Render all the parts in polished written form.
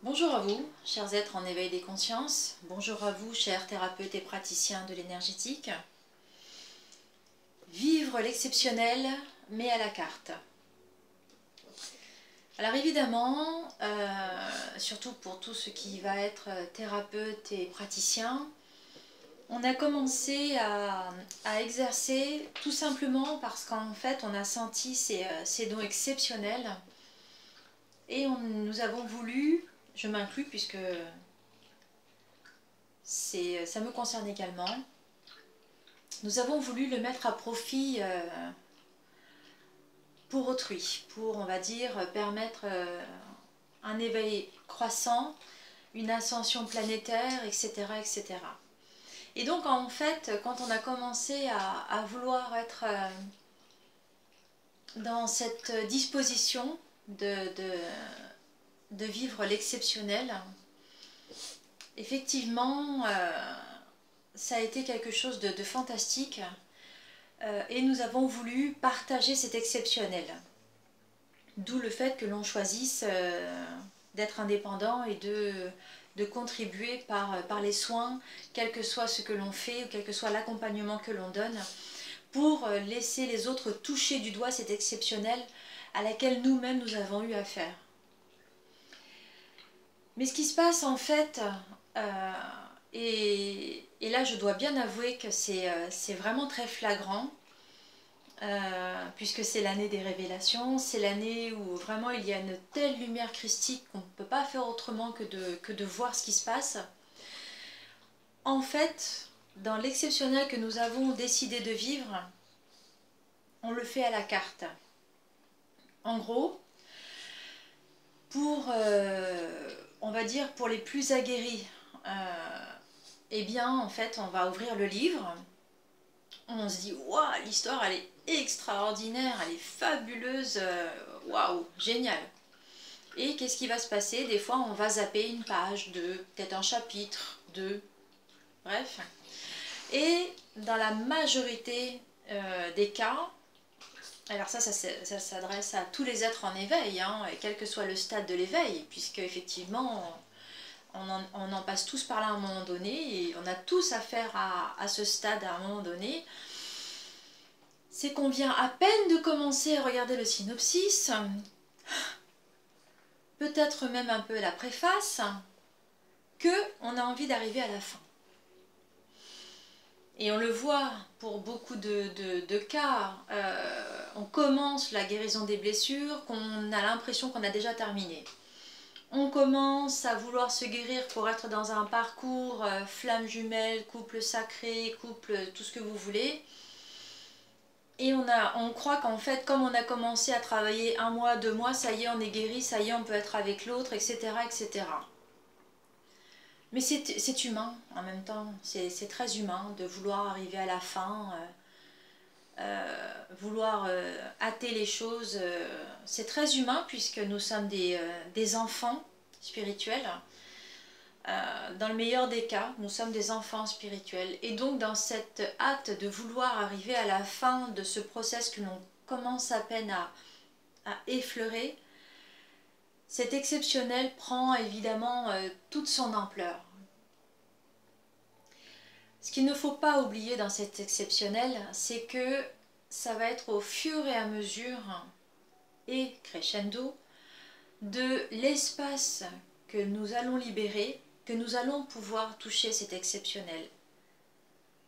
Bonjour à vous, chers êtres en éveil des consciences. Bonjour à vous, chers thérapeutes et praticiens de l'énergétique. Vivre l'exceptionnel, mais à la carte. Alors évidemment, surtout pour tout ce qui va être thérapeute et praticien, on a commencé à exercer tout simplement parce qu'en fait on a senti ces dons exceptionnels et nous avons voulu, je m'inclus puisque ça me concerne également, nous avons voulu le mettre à profit pour autrui, pour, on va dire, permettre un éveil croissant, une ascension planétaire, etc., etc. Et donc, en fait, quand on a commencé à vouloir être dans cette disposition de vivre l'exceptionnel, effectivement, ça a été quelque chose de fantastique. Et nous avons voulu partager cet exceptionnel. D'où le fait que l'on choisisse d'être indépendant et de contribuer par les soins, quel que soit ce que l'on fait, ou quel que soit l'accompagnement que l'on donne, pour laisser les autres toucher du doigt cet exceptionnel à laquelle nous-mêmes nous avons eu affaire. Mais ce qui se passe en fait, et là je dois bien avouer que c'est vraiment très flagrant, puisque c'est l'année des révélations, c'est l'année où vraiment il y a une telle lumière christique qu'on ne peut pas faire autrement que de voir ce qui se passe. En fait, dans l'exceptionnel que nous avons décidé de vivre, on le fait à la carte. En gros, pour, on va dire, pour les plus aguerris, eh bien, en fait, on va ouvrir le livre, on se dit, waouh, l'histoire, elle est extraordinaire, elle est fabuleuse, waouh, génial. Et qu'est-ce qui va se passer? Des fois, on va zapper une page, peut-être un chapitre, bref. Et dans la majorité des cas, alors ça s'adresse à tous les êtres en éveil, hein, et quel que soit le stade de l'éveil, puisque effectivement, on en passe tous par là à un moment donné, et on a tous affaire à ce stade à un moment donné. C'est qu'on vient à peine de commencer à regarder le synopsis, peut-être même un peu la préface, qu'on a envie d'arriver à la fin. Et on le voit pour beaucoup de cas, on commence la guérison des blessures, qu'on a l'impression qu'on a déjà terminé. On commence à vouloir se guérir pour être dans un parcours flamme jumelle, couple sacré, couple tout ce que vous voulez. Et on croit qu'en fait, comme on a commencé à travailler 1 mois, 2 mois, ça y est, on est guéri, ça y est, on peut être avec l'autre, etc., etc. Mais c'est humain en même temps, c'est très humain de vouloir arriver à la fin, vouloir hâter les choses. C'est très humain puisque nous sommes des enfants spirituels. Dans le meilleur des cas, nous sommes des enfants spirituels. Et donc dans cette hâte de vouloir arriver à la fin de ce process que l'on commence à peine à effleurer, cet exceptionnel prend évidemment toute son ampleur. Ce qu'il ne faut pas oublier dans cet exceptionnel, c'est que ça va être au fur et à mesure et crescendo de l'espace que nous allons libérer, que nous allons pouvoir toucher cet exceptionnel.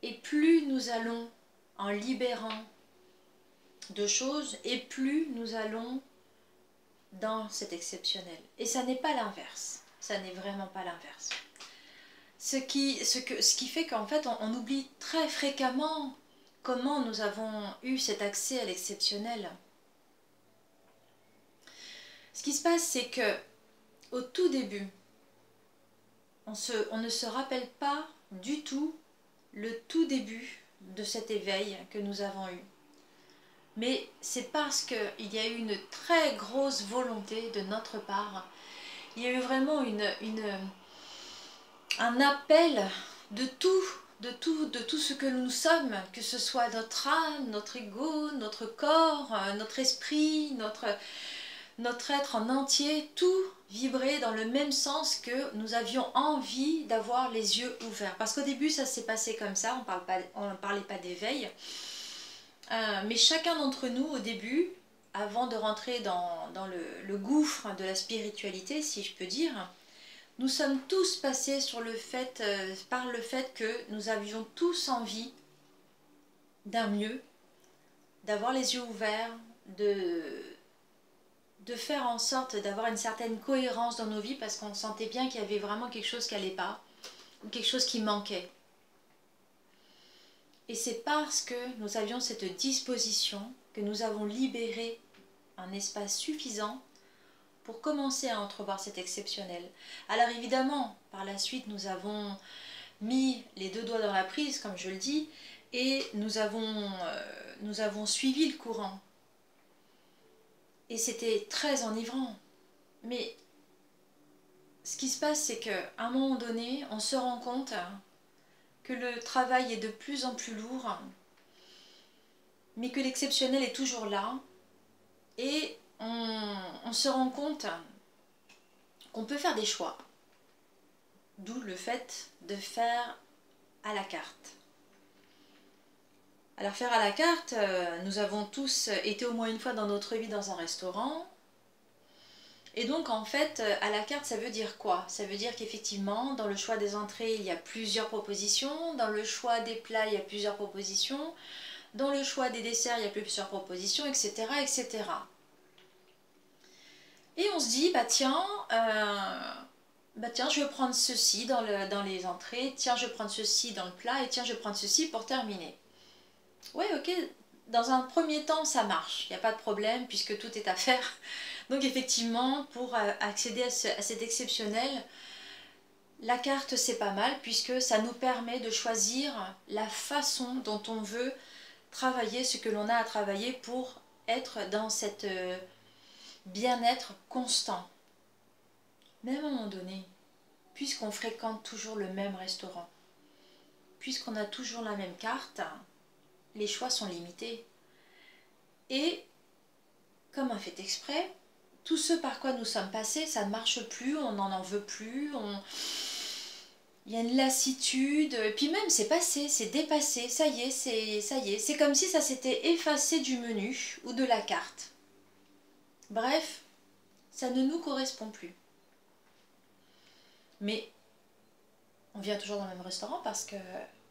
Et plus nous allons en libérant de choses, et plus nous allons dans cet exceptionnel. Et ça n'est pas l'inverse, ça n'est vraiment pas l'inverse. Ce qui fait qu'en fait on oublie très fréquemment comment nous avons eu cet accès à l'exceptionnel. Ce qui se passe, c'est que au tout début, on ne se rappelle pas du tout le tout début de cet éveil que nous avons eu. Mais c'est parce qu'il y a eu une très grosse volonté de notre part. Il y a eu vraiment un appel de tout ce que nous sommes, que ce soit notre âme, notre ego, notre corps, notre esprit, notre être en entier, tout vibrer dans le même sens que nous avions envie d'avoir les yeux ouverts. Parce qu'au début, ça s'est passé comme ça, on ne parlait pas d'éveil. Mais chacun d'entre nous, au début, avant de rentrer dans le gouffre de la spiritualité, si je peux dire, nous sommes tous passés par le fait que nous avions tous envie d'un mieux, d'avoir les yeux ouverts, de faire en sorte d'avoir une certaine cohérence dans nos vies parce qu'on sentait bien qu'il y avait vraiment quelque chose qui n'allait pas ou quelque chose qui manquait. Et c'est parce que nous avions cette disposition que nous avons libéré un espace suffisant pour commencer à entrevoir cet exceptionnel. Alors évidemment, par la suite, nous avons mis les deux doigts dans la prise, comme je le dis, et nous avons suivi le courant. Et c'était très enivrant. Mais ce qui se passe, c'est qu'à un moment donné, on se rend compte que le travail est de plus en plus lourd, mais que l'exceptionnel est toujours là. Et on se rend compte qu'on peut faire des choix. D'où le fait de faire à la carte. Alors faire à la carte, nous avons tous été au moins une fois dans notre vie dans un restaurant. Et donc en fait, à la carte, ça veut dire quoi? Ça veut dire qu'effectivement, dans le choix des entrées, il y a plusieurs propositions. Dans le choix des plats, il y a plusieurs propositions. Dans le choix des desserts, il y a plusieurs propositions, etc. etc. Et on se dit, tiens, je vais prendre ceci dans les entrées, tiens, je vais prendre ceci dans le plat, et tiens, je vais prendre ceci pour terminer. Oui, ok, dans un premier temps, ça marche, il n'y a pas de problème puisque tout est à faire. Donc effectivement, pour accéder à cet exceptionnel, la carte c'est pas mal puisque ça nous permet de choisir la façon dont on veut travailler ce que l'on a à travailler pour être dans cette bien-être constant. Mais à un moment donné, puisqu'on fréquente toujours le même restaurant, puisqu'on a toujours la même carte, les choix sont limités. Et, comme un fait exprès, tout ce par quoi nous sommes passés, ça ne marche plus, on n'en veut plus, il y a une lassitude, et puis même c'est passé, c'est dépassé, ça y est, c'est comme si ça s'était effacé du menu ou de la carte. Bref, ça ne nous correspond plus. Mais on vient toujours dans le même restaurant parce que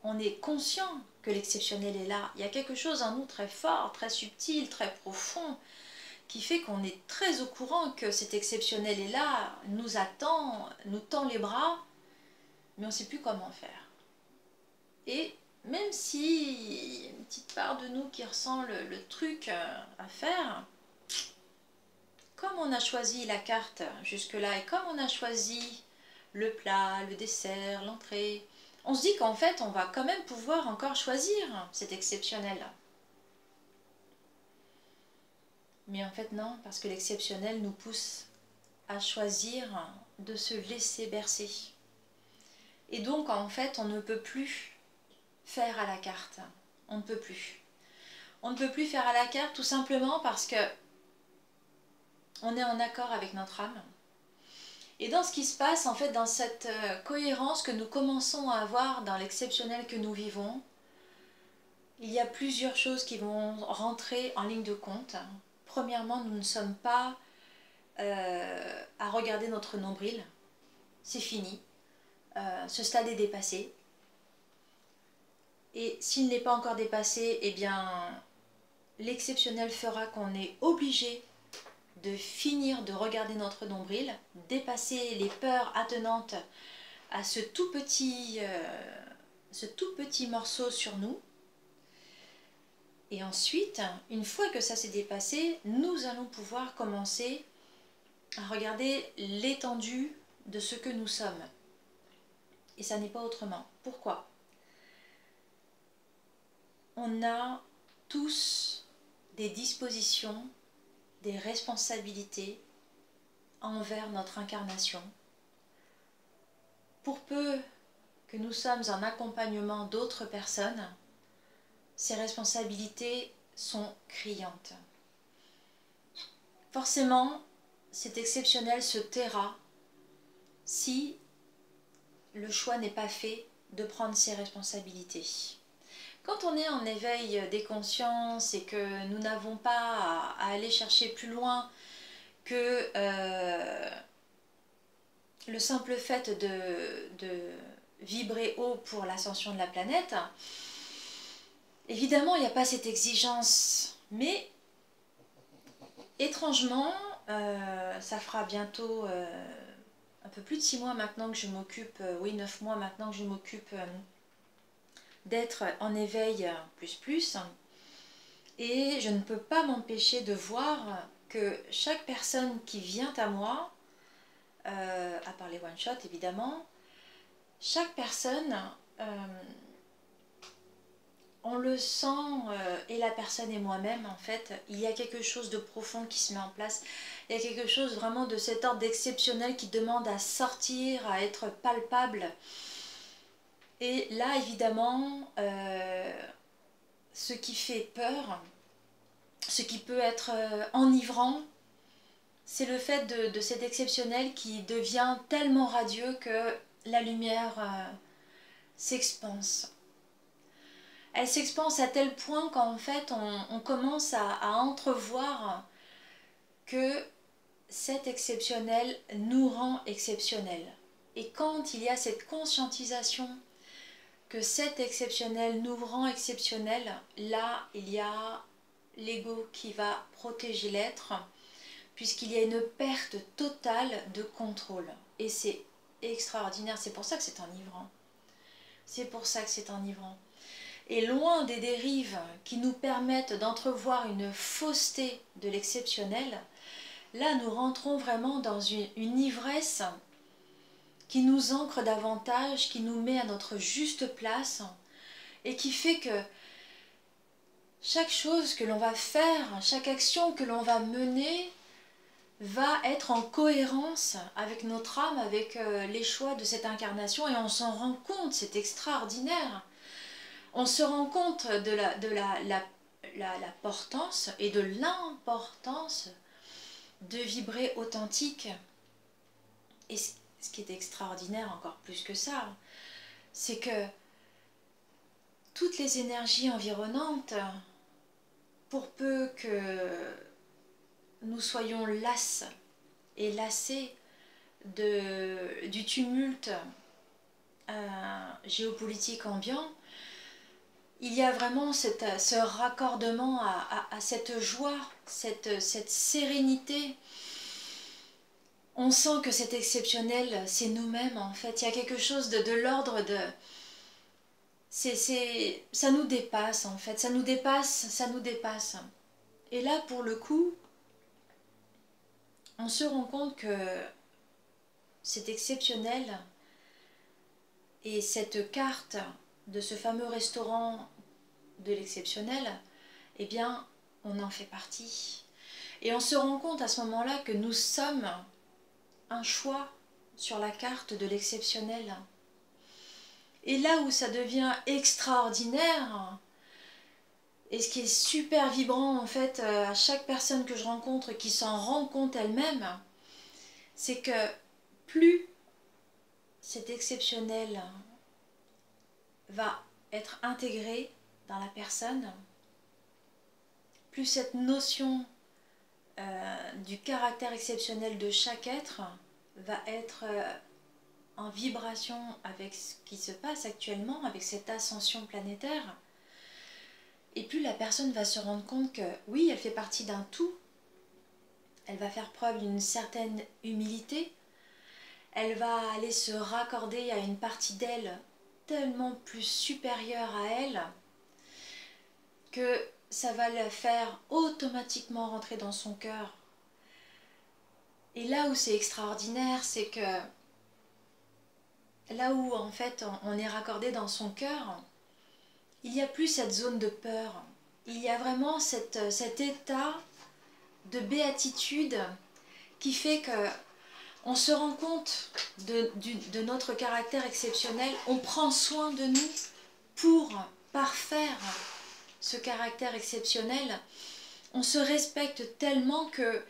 on est conscient que l'exceptionnel est là. Il y a quelque chose en nous très fort, très subtil, très profond, qui fait qu'on est très au courant que cet exceptionnel est là, nous attend, nous tend les bras, mais on ne sait plus comment faire. Et même si y a une petite part de nous qui ressent le truc à faire, comme on a choisi la carte jusque-là, et comme on a choisi le plat, le dessert, l'entrée, on se dit qu'en fait, on va quand même pouvoir encore choisir cet exceptionnel. Mais en fait, non, parce que l'exceptionnel nous pousse à choisir de se laisser bercer. Et donc, en fait, on ne peut plus faire à la carte. On ne peut plus. On ne peut plus faire à la carte tout simplement parce que on est en accord avec notre âme. Et dans ce qui se passe, en fait, dans cette cohérence que nous commençons à avoir dans l'exceptionnel que nous vivons, il y a plusieurs choses qui vont rentrer en ligne de compte. Premièrement, nous ne sommes pas à regarder notre nombril. C'est fini. Ce stade est dépassé. Et s'il n'est pas encore dépassé, eh bien, l'exceptionnel fera qu'on est obligé de finir de regarder notre nombril, dépasser les peurs attenantes à ce tout petit morceau sur nous. Et ensuite, une fois que ça s'est dépassé, nous allons pouvoir commencer à regarder l'étendue de ce que nous sommes. Et ça n'est pas autrement. Pourquoi ? On a tous des dispositions, des responsabilités envers notre incarnation. Pour peu que nous sommes en accompagnement d'autres personnes, ces responsabilités sont criantes. Forcément, cet exceptionnel se taira si le choix n'est pas fait de prendre ses responsabilités. Quand on est en éveil des consciences et que nous n'avons pas à aller chercher plus loin que le simple fait de vibrer haut pour l'ascension de la planète, évidemment il n'y a pas cette exigence, mais étrangement, ça fera bientôt un peu plus de 6 mois maintenant que je m'occupe, oui 9 mois maintenant que je m'occupe d'être en éveil plus, et je ne peux pas m'empêcher de voir que chaque personne qui vient à moi, à part les one-shot évidemment, chaque personne, on le sent, et la personne et moi-même en fait, il y a quelque chose de profond qui se met en place, il y a quelque chose vraiment de cet ordre d'exceptionnel qui demande à sortir, à être palpable. Et là évidemment, ce qui fait peur, ce qui peut être enivrant, c'est le fait de cet exceptionnel qui devient tellement radieux que la lumière s'expanse. Elle s'expanse à tel point qu'en fait on commence à entrevoir que cet exceptionnel nous rend exceptionnels. Et quand il y a cette conscientisation que cet exceptionnel nous rend exceptionnels, là il y a l'ego qui va protéger l'être, puisqu'il y a une perte totale de contrôle. Et c'est extraordinaire, c'est pour ça que c'est enivrant. C'est pour ça que c'est enivrant. Et loin des dérives qui nous permettent d'entrevoir une fausseté de l'exceptionnel, là nous rentrons vraiment dans une ivresse qui nous ancre davantage, qui nous met à notre juste place et qui fait que chaque chose que l'on va faire, chaque action que l'on va mener va être en cohérence avec notre âme, avec les choix de cette incarnation, et on s'en rend compte, c'est extraordinaire. On se rend compte de la portance et de l'importance de vibrer authentique. Et ce qui est extraordinaire encore plus que ça, c'est que toutes les énergies environnantes, pour peu que nous soyons lasses et lassés du tumulte géopolitique ambiant, il y a vraiment ce raccordement à cette joie, cette sérénité. On sent que c'est exceptionnel, c'est nous-mêmes en fait. Il y a quelque chose de l'ordre de... ça nous dépasse en fait, ça nous dépasse, ça nous dépasse. Et là pour le coup, on se rend compte que c'est exceptionnel, et cette carte de ce fameux restaurant de l'exceptionnel, eh bien on en fait partie. Et on se rend compte à ce moment-là que nous sommes un choix sur la carte de l'exceptionnel. Et là où ça devient extraordinaire, et ce qui est super vibrant en fait à chaque personne que je rencontre qui s'en rend compte elle-même, c'est que plus cet exceptionnel va être intégré dans la personne, plus cette notion du caractère exceptionnel de chaque être va être en vibration avec ce qui se passe actuellement, avec cette ascension planétaire. Et plus la personne va se rendre compte que oui, elle fait partie d'un tout, elle va faire preuve d'une certaine humilité, elle va aller se raccorder à une partie d'elle tellement plus supérieure à elle, que ça va la faire automatiquement rentrer dans son cœur. Et là où c'est extraordinaire, c'est que là où en fait on est raccordé dans son cœur, il n'y a plus cette zone de peur. Il y a vraiment cet état de béatitude qui fait que on se rend compte de notre caractère exceptionnel, on prend soin de nous pour parfaire ce caractère exceptionnel, on se respecte tellement que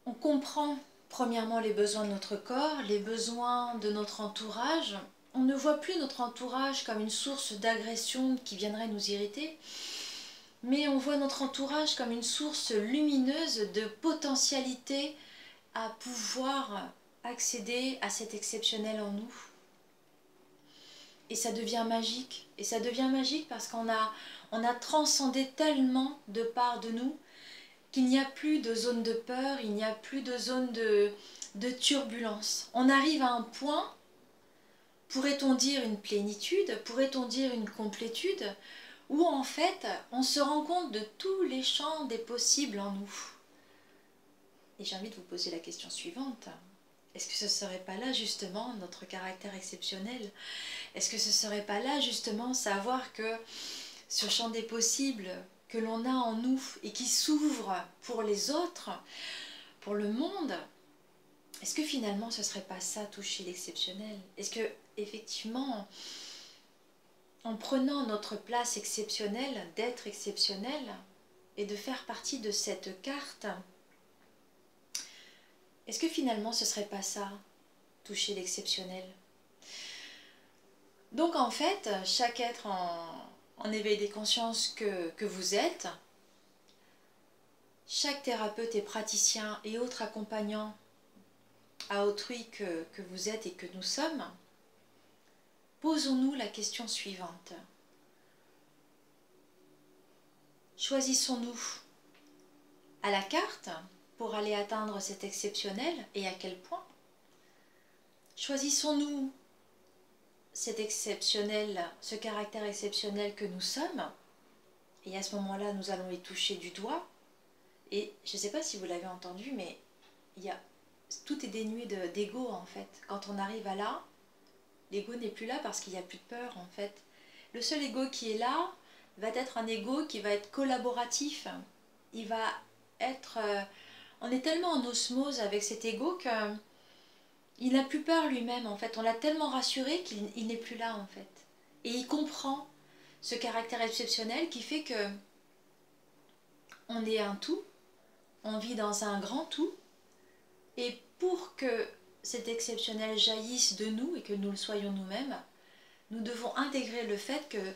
on comprend premièrement les besoins de notre corps, les besoins de notre entourage. On ne voit plus notre entourage comme une source d'agression qui viendrait nous irriter, mais on voit notre entourage comme une source lumineuse de potentialité à pouvoir accéder à cet exceptionnel en nous. Et ça devient magique. Et ça devient magique parce qu'on a transcendé tellement de parts de nous qu'il n'y a plus de zone de peur, il n'y a plus de zone de turbulence. On arrive à un point, pourrait-on dire une plénitude, pourrait-on dire une complétude, où en fait on se rend compte de tous les champs des possibles en nous. Et j'ai envie de vous poser la question suivante. Est-ce que ce ne serait pas là justement notre caractère exceptionnel? Est-ce que ce ne serait pas là justement savoir que ce champ des possibles que l'on a en nous et qui s'ouvre pour les autres, pour le monde, est-ce que finalement ce ne serait pas ça toucher l'exceptionnel? Est-ce que effectivement, en prenant notre place exceptionnelle, d'être exceptionnel et de faire partie de cette carte, est-ce que finalement ce ne serait pas ça, toucher l'exceptionnel? Donc en fait, chaque être en éveil des consciences que vous êtes, chaque thérapeute et praticien et autres accompagnants à autrui que vous êtes et que nous sommes, posons-nous la question suivante. Choisissons-nous à la carte pour aller atteindre cet exceptionnel et à quel point? Choisissons-nous cet exceptionnel, ce caractère exceptionnel que nous sommes, et à ce moment-là nous allons y toucher du doigt. Et je ne sais pas si vous l'avez entendu, mais tout est dénué d'ego en fait. Quand on arrive à là, l'ego n'est plus là parce qu'il n'y a plus de peur en fait. Le seul ego qui est là va être un ego qui va être collaboratif. Il va être... on est tellement en osmose avec cet ego que il n'a plus peur lui-même en fait. On l'a tellement rassuré qu'il n'est plus là en fait. Et il comprend ce caractère exceptionnel qui fait que on est un tout, on vit dans un grand tout. Et pour que cet exceptionnel jaillisse de nous et que nous le soyons nous-mêmes, nous devons intégrer le fait que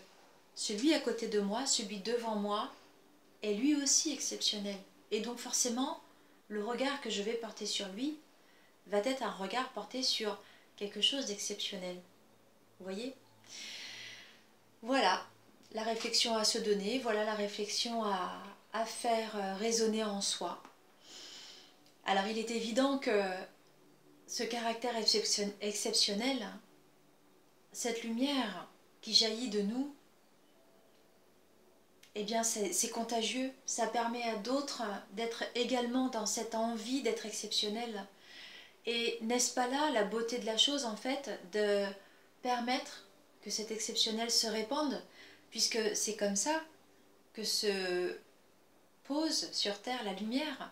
celui à côté de moi, celui devant moi, est lui aussi exceptionnel. Et donc forcément, le regard que je vais porter sur lui va être un regard porté sur quelque chose d'exceptionnel. Vous voyez? Voilà la réflexion à se donner, voilà la réflexion à faire résonner en soi. Alors il est évident que ce caractère exceptionnel, cette lumière qui jaillit de nous, eh bien c'est contagieux, ça permet à d'autres d'être également dans cette envie d'être exceptionnel. Et n'est-ce pas là la beauté de la chose en fait, de permettre que cet exceptionnel se répande, puisque c'est comme ça que se pose sur Terre la lumière.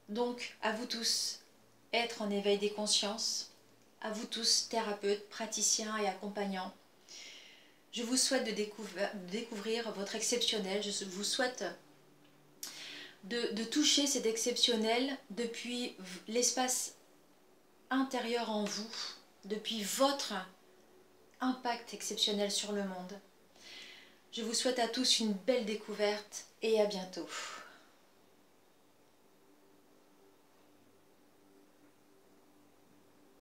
Donc à vous tous, être en éveil des consciences, à vous tous thérapeutes, praticiens et accompagnants, je vous souhaite de découvrir votre exceptionnel, je vous souhaite de toucher cet exceptionnel depuis l'espace intérieur en vous, depuis votre impact exceptionnel sur le monde. Je vous souhaite à tous une belle découverte et à bientôt.